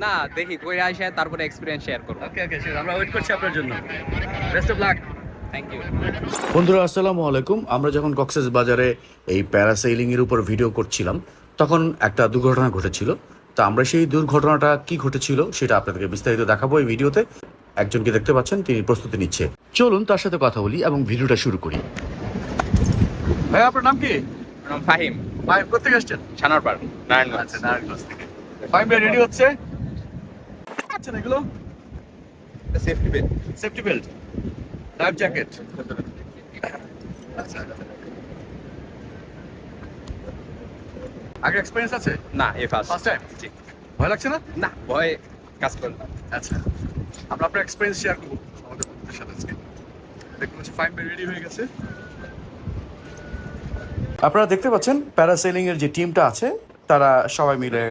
না দেখি কইরা আসে তারপরে এক্সপেরিয়েন্স শেয়ার করব। ওকে ওকে শিওর, আমরা ওয়েট করছি আপনার জন্য। Best of luck. Thank you. বন্ধুরা আসসালামু আলাইকুম। আমরা যখন কক্সবাজারে এই প্যারাসেইলিং এর উপর ভিডিও করছিলাম তখন একটা দুর্ঘটনা ঘটেছিল। তা আমরা সেই দুর্ঘটনাটা কি ঘটেছিল সেটা আপনাদেরকে বিস্তারিত দেখাবো এই ভিডিওতে। একজনকে দেখতে পাচ্ছেন, তিনি প্রস্তুতি নিচ্ছে। চলুন তার সাথে কথা বলি এবং ভিডিওটা শুরু করি। ভাই আপনার নাম কি? নাম ফাহিম, ভাই কোথেকে আসছেন? ছানারপাড়, নারায়ণগঞ্জ। আচ্ছা, নারায়ণগঞ্জ থেকে। ফাইম ভাই রেডি হচ্ছে। আচ্ছা এগুলো safety belt. Safety belt, life jacket. আচ্ছা, আগে এক্সপেরিয়েন্স আছে? না এ ফার্স্ট। First time? ভয় লাগছে না? না ভয় কাজ করে না। আচ্ছা, আমরা আপনার এক্সপেরিয়েন্স শেয়ার করবো আমাদের বন্ধুদের সাথে আজকে। দেখুন হচ্ছে ফাইম ভাই রেডি হয়ে গেছে। আপনারা দেখতে পাচ্ছেন প্যারাসেইলিং এর যে টিমটা আছে তারা সবাই মিলে